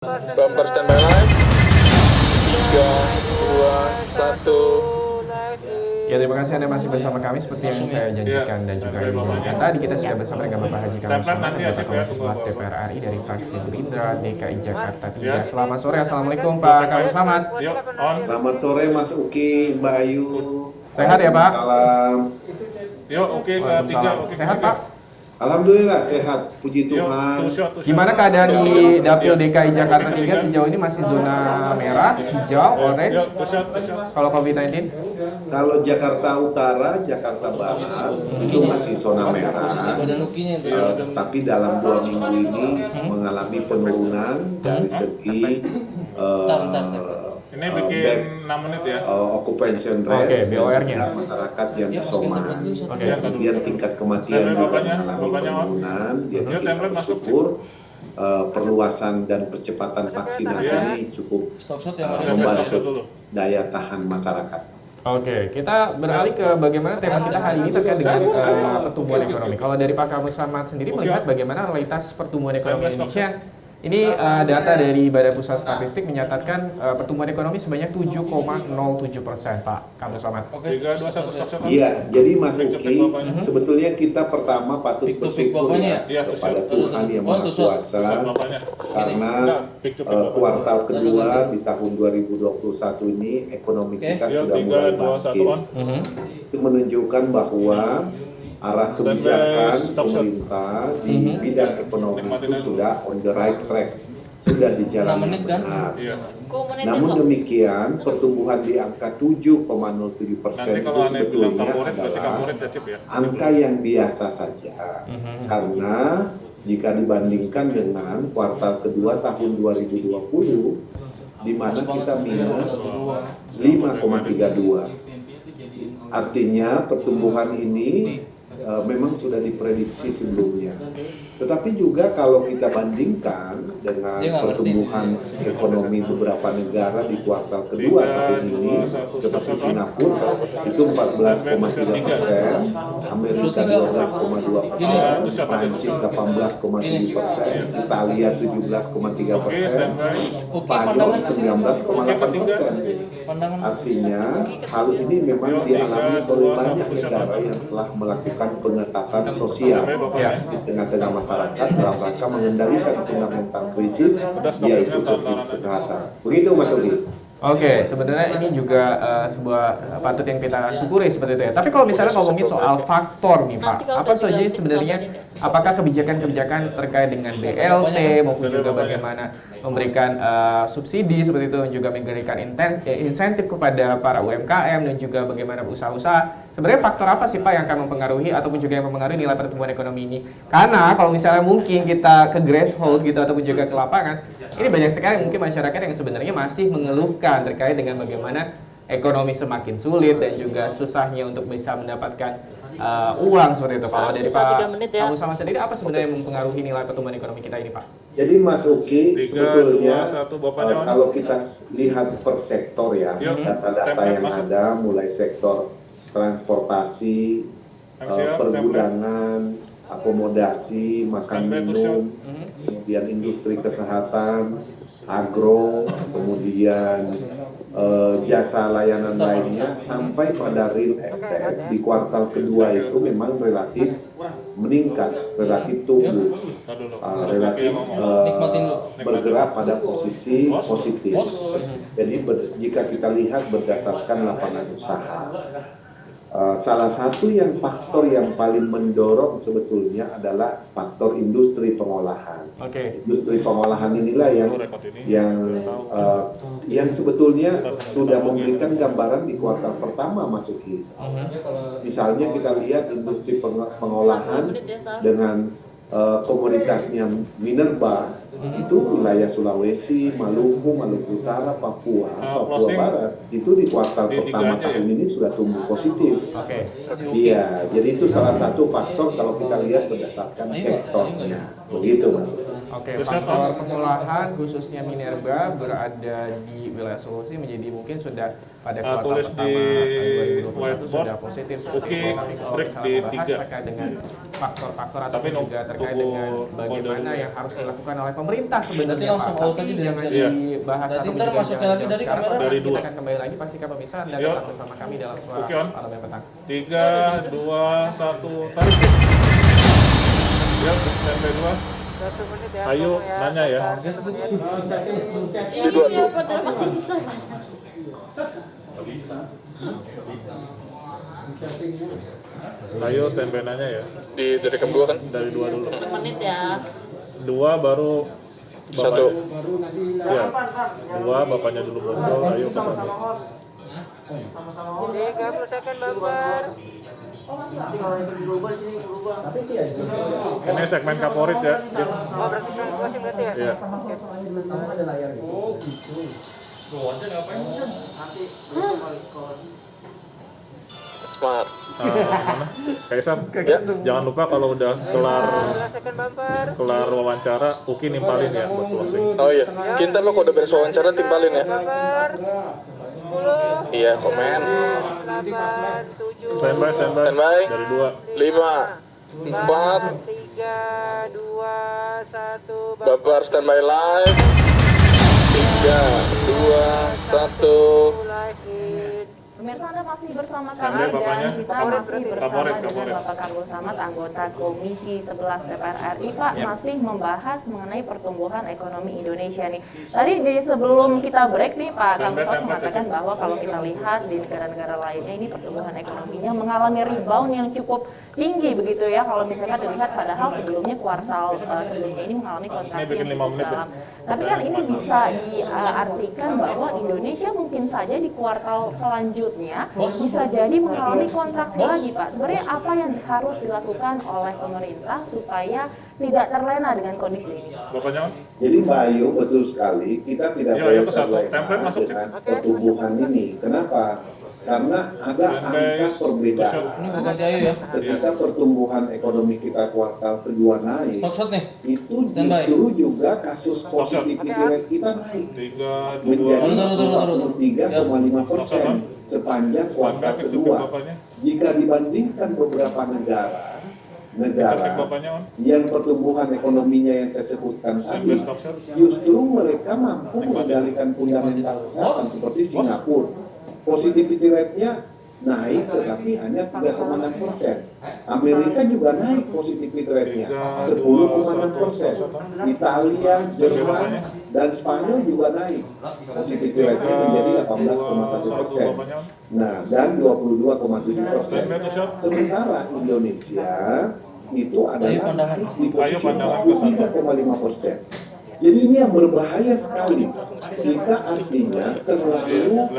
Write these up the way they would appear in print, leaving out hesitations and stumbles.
Bumper standby live. 3, 2, 1. Ya, terima kasih Anda masih bersama kami seperti yang saya janjikan dan juga ingin janjikan tadi. Kita sudah bersama dengan Bapak Haji Kamil Samad, anggota Komisi 11 DPR RI dari fraksi Gerindra DKI Jakarta 3. Selamat sore, Assalamualaikum Pak Kamil Samad. Selamat sore Mas Uki, Mbak Ayu. Sehat ya Pak? Salam. Yuk, oke, ketiga. Sehat Pak? Alhamdulillah sehat, puji Tuhan. Gimana keadaan di Dapil DKI Jakarta 3 sejauh ini? Masih zona merah, hijau, orange? Kalau COVID-19? Kalau Jakarta Utara, Jakarta Barat itu masih zona merah. Tapi dalam 2 minggu ini mengalami penurunan dari segi Ini bikin 6 menit ya. occupation rate BOR-nya. masyarakat yang isoman. Oke. Kemudian tingkat kematian juga mengalami penurunan. Jadi kita bersyukur perluasan dan percepatan vaksinasi ini cukup membantu daya tahan masyarakat. Oke, kita beralih ke bagaimana tema kita hari ini terkait dengan pertumbuhan ekonomi. Kalau dari Pak Kamil Samad sendiri melihat bagaimana realitas pertumbuhan ekonomi Indonesia. Ini data dari Badan Pusat Statistik menyatakan pertumbuhan ekonomi sebanyak 7,07%, Pak Kamil Samad. Iya, jadi Mas Uki, sebetulnya kita pertama patut bersyukur ya kepada Tuhan yang Maha Kuasa karena kuartal kedua di tahun 2021 ini ekonomi kita sudah mulai bangkit. Itu menunjukkan bahwa arah kebijakan pemerintah di bidang ekonomi itu sudah on the right track, sudah di jalan yang benar. Namun demikian, pertumbuhan di angka 7,07% itu sebetulnya adalah angka yang biasa saja. Karena jika dibandingkan dengan kuartal kedua tahun 2020, di mana kita minus 5,32. Artinya pertumbuhan ini memang sudah diprediksi sebelumnya. Tetapi juga kalau kita bandingkan dengan pertumbuhan ekonomi beberapa negara di kuartal kedua tahun ini, seperti Singapura itu 14,3%, Amerika 12,2%, Prancis 18,7%, Italia 17,3%, Spanyol 19,8%. Artinya hal ini memang dialami oleh banyak negara yang telah melakukan pengetatan sosial di tengah-tengah masyarakat dalam rangka mengendalikan fundamental krisis, yaitu krisis kesehatan. Begitu Mas Ugi. Oke, sebenarnya ini juga sebuah patut yang kita syukuri seperti itu ya. Tapi kalau misalnya ngomongin soal faktor nih Pak, apa saja sebenarnya, apakah kebijakan-kebijakan terkait dengan BLT maupun juga bagaimana memberikan subsidi seperti itu, juga memberikan insentif kepada para UMKM dan juga bagaimana usaha-usaha. Sebenarnya faktor apa sih Pak yang akan mempengaruhi ataupun juga yang mempengaruhi nilai pertumbuhan ekonomi ini? Karena kalau misalnya mungkin kita ke grassroots gitu ataupun juga ke lapangan, ini banyak sekali mungkin masyarakat yang sebenarnya masih mengeluhkan terkait dengan bagaimana ekonomi semakin sulit dan juga susahnya untuk bisa mendapatkan uang seperti itu. Kalau dari Pak Kamil Samad sendiri, apa sebenarnya yang mempengaruhi nilai pertumbuhan ekonomi kita ini Pak? Jadi Mas Uki, sebetulnya kalau kita lihat per sektor ya, data-data yang ada mulai sektor transportasi, pergudangan, akomodasi, makan minum, kemudian industri kesehatan, agro, kemudian jasa layanan lainnya, sampai pada real estate di kuartal kedua itu memang relatif meningkat, relatif tumbuh, relatif bergerak pada posisi positif. Jadi jika kita lihat berdasarkan lapangan usaha, salah satu faktor yang paling mendorong sebetulnya adalah faktor industri pengolahan. Industri pengolahan inilah yang sebetulnya sudah memberikan gambaran di kuartal pertama Mas Uki. Misalnya kita lihat industri pengolahan dengan komoditasnya minerba, itu wilayah Sulawesi, Maluku, Maluku Utara, Papua Barat, itu di kuartal pertama tahun ini sudah tumbuh positif. Iya, jadi itu salah satu faktor kalau kita lihat berdasarkan sektornya. Begitu Mas. Oke, The shot faktor on. pengolahan khususnya minerba berada di wilayah Sulawesi menjadi mungkin sudah pada kuartal tulis pertama di 2021 whiteboard. sudah positif seperti Oke, itu. Tapi kalau break misalnya di membahas 3. terkait dengan faktor-faktor atau Tapi juga terkait tunggu dengan bagaimana kode yang harus dilakukan oleh pemerintah Berarti sebenarnya langsung Pak. out Tapi aja dari jangan Iya. dibahas Berarti atau ntar juga masukin jangan lagi jauh dari sekarang, kamera. Pak. Dari Kita dua. akan kembali lagi pastikan pemirsa Anda Siap. tetap bersama kami dalam suara Oke, on. Parlemen Petang. 3, 2, 1, tarik. Ya, standby 2. 1 menit ya. Ayo, tunggu ya. nanya ya. Di dua Iya, tuh. padahal masih sisa. Ayo, standby nanya ya. Di rekam 2 kan? Dari 2 dulu. 1 menit ya. 2 baru Satu. Ya. 2 bapaknya dulu muncul. Ayo ke sana. 30 second bumper. Ini segmen favorit ya. Oh, berarti saya closing berarti ya? Iya. Smart. Mana? Kaisar. Ya. Jangan lupa kalau udah kelar 15 second bumper. wawancara, Uki nimpalin ya buat closing. Oh iya, kita lo kalau udah beres wawancara timpalin ya. Bumper. 10, Iya, komen. 8, 7, Standby. Standby. Dari 2. 5, 4, 3, 2, 1, babar standby live. 3, 2, 1. live in. Pemirsa, Anda masih bersama Sampai kami bapaknya. dan kita masih bersama Favorit. dengan Bapak Kargo Samad, anggota Komisi 11 DPR RI. Pak, masih membahas mengenai pertumbuhan ekonomi Indonesia nih. Tadi di sebelum kita break nih, Pak Kargo Samad mengatakan bahwa kalau kita lihat di negara-negara lainnya ini pertumbuhan ekonominya mengalami rebound yang cukup tinggi begitu ya. Kalau misalkan dilihat padahal sebelumnya kuartal sebelumnya ini mengalami kontraksi yang cukup dalam. Tapi kan ini bisa diartikan bahwa Indonesia mungkin saja di kuartal selanjutnya bisa jadi mengalami kontraksi lagi, Pak. Sebenarnya apa yang harus dilakukan oleh pemerintah supaya tidak terlena dengan kondisi ini? Bapaknya. Jadi Mbak Ayu, betul sekali, kita tidak Ya, boleh ayo ke satu. terlena Template masuk, dengan pertumbuhan ini. Kenapa? Karena ada angka perbedaan. Ini bukan Ayu ya. Ketika pertumbuhan ekonomi kita kuartal kedua naik, Stock shot nih. itu Standby. justru juga kasus positivity rate kita naik 3, 2, menjadi Taruh. 43,5% sepanjang kuartal kedua. Jika dibandingkan beberapa negara bapaknya on. yang pertumbuhan ekonominya yang saya sebutkan tadi, justru mereka mampu mengendalikan fundamental kesehatan seperti Singapura. Positivity rate-nya naik tetapi hanya 3,6%. Amerika juga naik positivity rate-nya 10,6%. Italia, Jerman, dan Spanyol juga naik positivity rate-nya menjadi 18,1%. Nah, dan 22,7%. Sementara Indonesia itu adalah naik di posisi 43,5%. Jadi ini yang berbahaya sekali. Kita artinya terlalu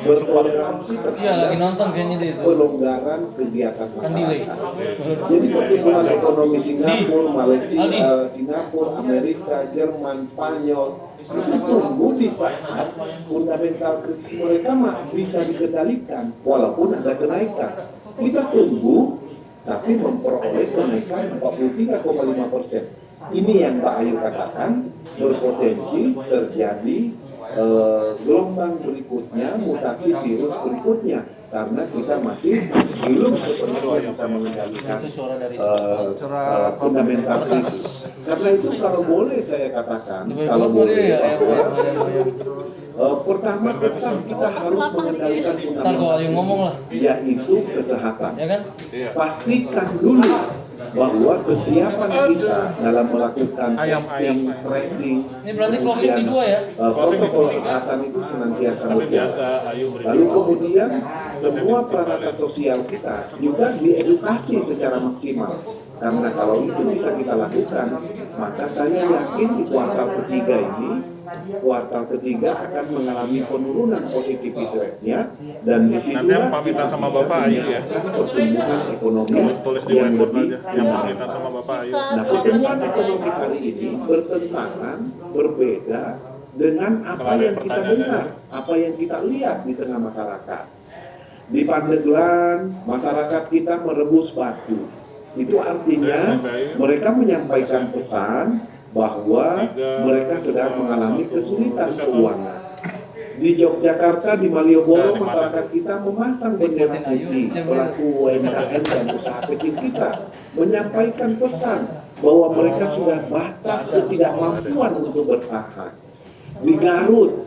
bertoleransi Iya, lagi terhadap nonton kayaknya dia itu. pelonggaran kegiatan delay. masyarakat. Jadi pertumbuhan ekonomi Singapura, Malaysia, Singapura, Amerika, Jerman, Spanyol itu tumbuh di saat fundamental krisis mereka bisa dikendalikan walaupun ada kenaikan. Kita tumbuh tapi memperoleh kenaikan 43,5%. Ini yang Mbak Ayu katakan berpotensi terjadi gelombang berikutnya, mutasi virus berikutnya, karena kita masih belum sepenuhnya bisa mengendalikan Itu suara dari fundamental krisis. Karena itu kalau boleh saya katakan, Di kalau Bogor boleh ya, bahwa pertama tetap kita harus mengendalikan Ntar kalau fundamental Ayu ngomong lah. krisis, yaitu kesehatan. Ya kan? Pastikan dulu bahwa kesiapan kita dalam melakukan testing, tracing, Ini berarti closing di 2 ya. protokol kesehatan itu senantiasa Tapi berjalan. biasa Ayu beri. Lalu kemudian semua peralatan sosial kita juga diedukasi secara maksimal. Karena kalau itu bisa kita lakukan, maka saya yakin di kuartal ketiga ini, kuartal ketiga akan mengalami penurunan positivity rate-nya, dan Nanti disitulah yang pamitan kita sama bisa Bapak Ayu ya. menyiapkan pertumbuhan ekonomi Tulis di yang whiteboard lebih aja. Yang pamitan sama Bapak Ayu. Nah, pertumbuhan ekonomi hari ini bertentangan, berbeda dengan apa yang kita dengar, apa yang kita lihat di tengah masyarakat. Di Pandeglang, masyarakat kita merebus batu. Itu artinya mereka menyampaikan pesan bahwa mereka sedang mengalami kesulitan keuangan. Di Yogyakarta, di Malioboro, masyarakat kita memasang bendera putih. Pelaku UMKM dan usaha kecil kita menyampaikan pesan bahwa mereka sudah batas ketidakmampuan untuk bertahan. Di Garut,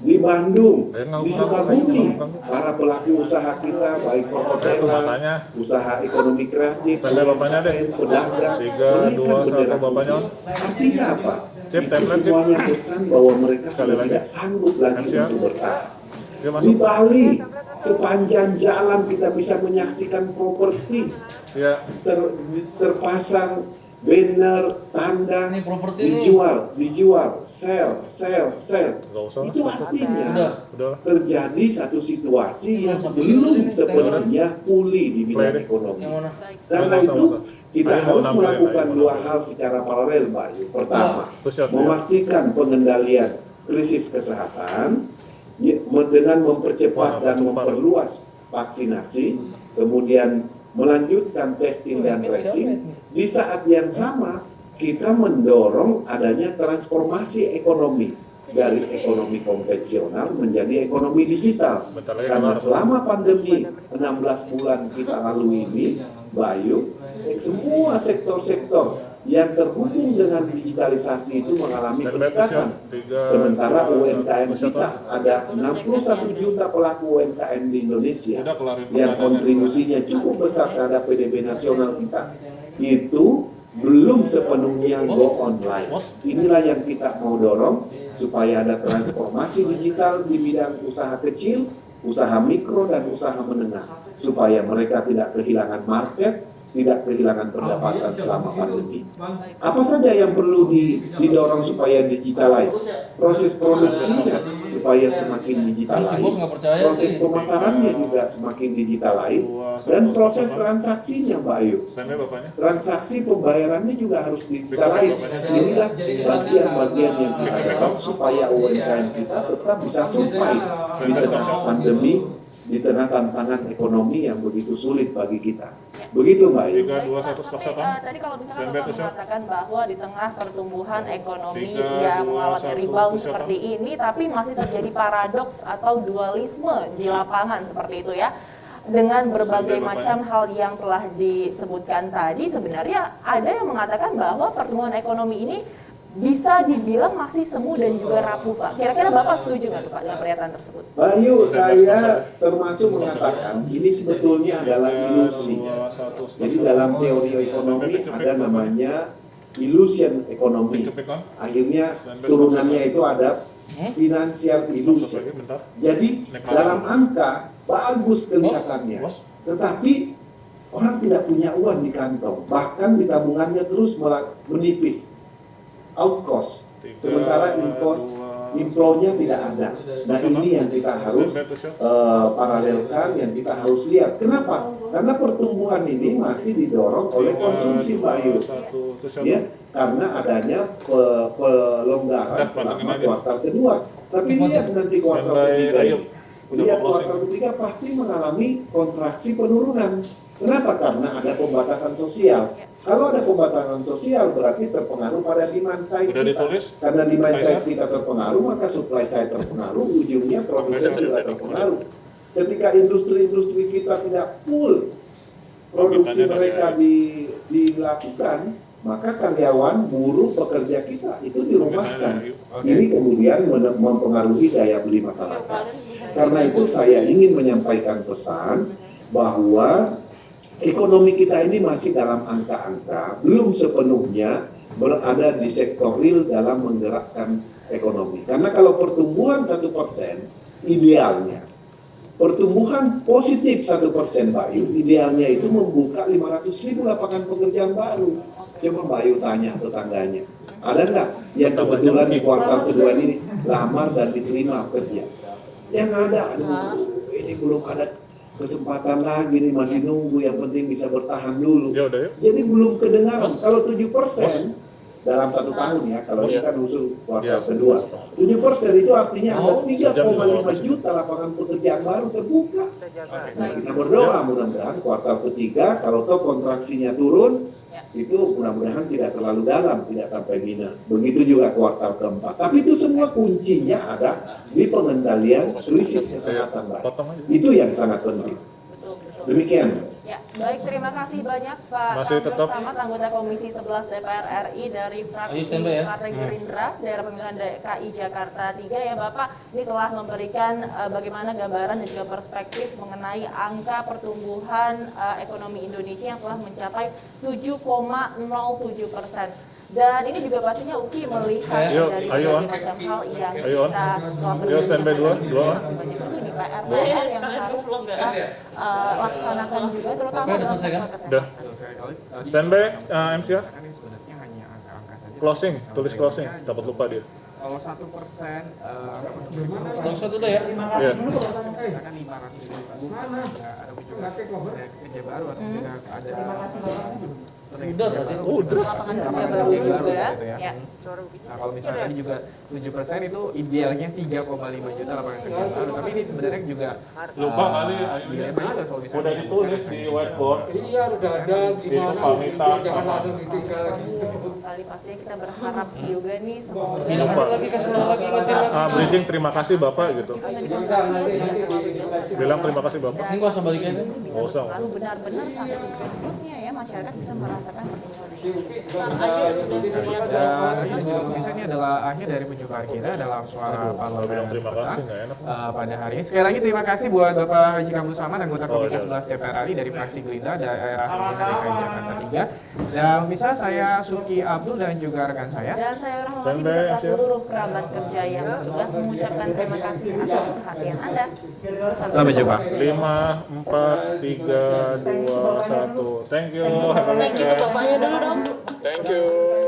di Bandung, di Sukabumi, para pelaku usaha kita, baik perhotelan, usaha ekonomi kreatif, UMKM, pedagang, menaikkan bendera putih. Artinya apa? Itu semuanya pesan bahwa mereka sudah tidak sanggup lagi untuk bertahan. Di Bali, sepanjang jalan kita bisa menyaksikan properti terpasang banner, tanda, Ini properti nih. dijual, sell. Itu artinya terjadi satu situasi yang belum sepenuhnya pulih di bidang ekonomi. Yang mana? Karena itu kita harus melakukan dua hal secara paralel, Mbak Ayu. Pertama, memastikan pengendalian krisis kesehatan dengan mempercepat dan memperluas vaksinasi, kemudian melanjutkan testing dan tracing. Di saat yang sama, kita mendorong adanya transformasi ekonomi dari ekonomi konvensional menjadi ekonomi digital. Karena selama pandemi 16 bulan kita lalui ini, Bayu, semua sektor-sektor yang terhubung dengan digitalisasi itu mengalami peningkatan. Sementara UMKM kita ada 61 juta pelaku UMKM di Indonesia yang kontribusinya cukup besar terhadap PDB nasional kita. Itu belum sepenuhnya go online. Inilah yang kita mau dorong supaya ada transformasi digital di bidang usaha kecil, usaha mikro dan usaha menengah, supaya mereka tidak kehilangan market, tidak kehilangan pendapatan selama pandemi. Apa saja yang perlu didorong supaya digitalize? Proses produksinya supaya semakin digitalize, proses pemasarannya juga semakin digitalize, dan proses transaksinya, Mbak Ayu. Transaksi pembayarannya juga harus digitalize. Inilah bagian-bagian yang kita dorong supaya UMKM kita tetap bisa survive di tengah pandemi, di tengah tantangan ekonomi yang begitu sulit bagi kita. Begitu, Mbak Ayu. Tadi kalau misalkan Bapak mengatakan bahwa di tengah pertumbuhan ekonomi yang mengalami rebound seperti ini, tapi masih terjadi paradoks atau dualisme di lapangan seperti itu ya. Dengan berbagai macam hal yang telah disebutkan tadi, sebenarnya ada yang mengatakan bahwa pertumbuhan ekonomi ini bisa dibilang masih semu dan juga rapuh, Pak. Kira-kira Bapak setuju nggak tuh, Pak, dengan pernyataan tersebut? Bayu, saya termasuk mengatakan ini sebetulnya adalah ilusi. Jadi dalam teori ekonomi ada namanya illusion ekonomi. Akhirnya turunannya itu ada financial illusion. Jadi dalam angka bagus kelihatannya, tetapi orang tidak punya uang di kantong, bahkan di tabungannya terus menipis. Out cost, sementara inflow-nya tidak ada. Nah, ini yang kita harus paralelkan, yang kita harus lihat. Kenapa? Karena pertumbuhan ini masih didorong oleh konsumsi, Mbak Ayu. Ya, karena adanya pelonggaran selama kuartal kedua. Tapi lihat nanti kuartal ketiga ini. Lihat kuartal ketiga pasti mengalami kontraksi penurunan. Kenapa? Karena ada pembatasan sosial. Kalau ada pembatasan sosial berarti terpengaruh pada demand side kita. Karena demand side kita terpengaruh, maka supply side terpengaruh, ujungnya produsen juga terpengaruh. Ketika industri-industri kita tidak full produksi mereka dilakukan, maka karyawan, buruh, pekerja kita itu dirumahkan. Ini kemudian mempengaruhi daya beli masyarakat. Karena itu saya ingin menyampaikan pesan bahwa ekonomi kita ini masih dalam angka-angka, belum sepenuhnya berada di sektor real dalam menggerakkan ekonomi. Karena kalau pertumbuhan 1% idealnya, pertumbuhan positif 1%, Mbak Ayu, idealnya itu membuka 500.000 lapangan pekerjaan baru. Coba Mbak Ayu tanya tetangganya, ada nggak yang kebetulan di kuartal kedua ini lamar dan diterima kerja? Yang ada, aduh, ini belum ada kesempatan lagi nih, masih nunggu, yang penting bisa bertahan dulu. Jadi belum kedengaran. Kalau 7% dalam 1 tahun ya, kalau ini kan usul kuartal kedua, 7% itu artinya ada 3,5 juta lapangan pekerjaan baru terbuka. Nah, kita berdoa mudah-mudahan kuartal ketiga kalau toh kontraksinya turun, itu mudah-mudahan tidak terlalu dalam, tidak sampai minus. Begitu juga kuartal keempat. Tapi itu semua kuncinya ada di pengendalian krisis kesehatan, Mbak. Itu yang sangat penting. Demikian. Ya, baik, terima kasih banyak Pak Masih Kamil tetap. Samad, anggota Komisi 11 DPR RI dari fraksi Ayo, standby ya. Partai Gerindra, daerah pemilihan DKI Jakarta 3 ya Bapak. Ini telah memberikan bagaimana gambaran dan juga perspektif mengenai angka pertumbuhan ekonomi Indonesia yang telah mencapai 7,07%. Dan ini juga pastinya UKI melihat Ayo, dari ayo, berbagai macam hal yang Ayo, kita setelah Ayo, standby dua, dua. masih banyak juga di PR yang harus kita laksanakan juga, terutama Udah dalam selesai, kan? sektor Udah. kesehatan. Standby, MCR. Kan ini sebenarnya hanya angka-angka saja. Closing, tulis closing. Dapat lupa dia. Kalau 1%, Stok satu udah ya. Iya. kita kan 500.000, ada juga kerja baru atau juga ada Udah berarti. Lapangan kerja baru juga ya. Nah, kalau misalnya tadi juga 7% itu idealnya 3,5 juta lapangan kerja baru, tapi ini sebenarnya juga Lupa kali, dilema juga kalau misalnya Udah ditulis di whiteboard. Iya, udah ada gimana pamitan jangan sama- langsung ditinggal. Sekali pastinya kita berharap juga nih semoga Bilang Lupa. lagi, kasih tahu lagi, ngetin lagi. Bridging terima kasih Bapak gitu. meskipun tadi kontraksinya tidak terlalu jauh. Bilang terima kasih Bapak. Ini gak usah balik aja. Bisa Nggak usah. lalu benar-benar sampai ke grassroots-nya ya, masyarakat bisa merasakan pertumbuhan. dan ini juga pemirsa, ini adalah akhir dari perjumpaan kita dalam suara Kalau bilang parlemen terima kasih nggak enak. pada hari ini. Sekali lagi terima kasih buat Bapak Haji Kamil Samad, anggota Komisi iya. 11 DPR RI dari fraksi Gerindra daerah pemilihan DKI Jakarta 3. Dan pemirsa, saya Suki Abdul dan juga rekan saya. Dan saya Rahmawati Standby, beserta siap. seluruh kerabat kerja yang bertugas mengucapkan terima kasih atas perhatian Anda. Sampai jumpa. 5, 4, 3, 2, 1. Thank you. Have a nice day. Thank you.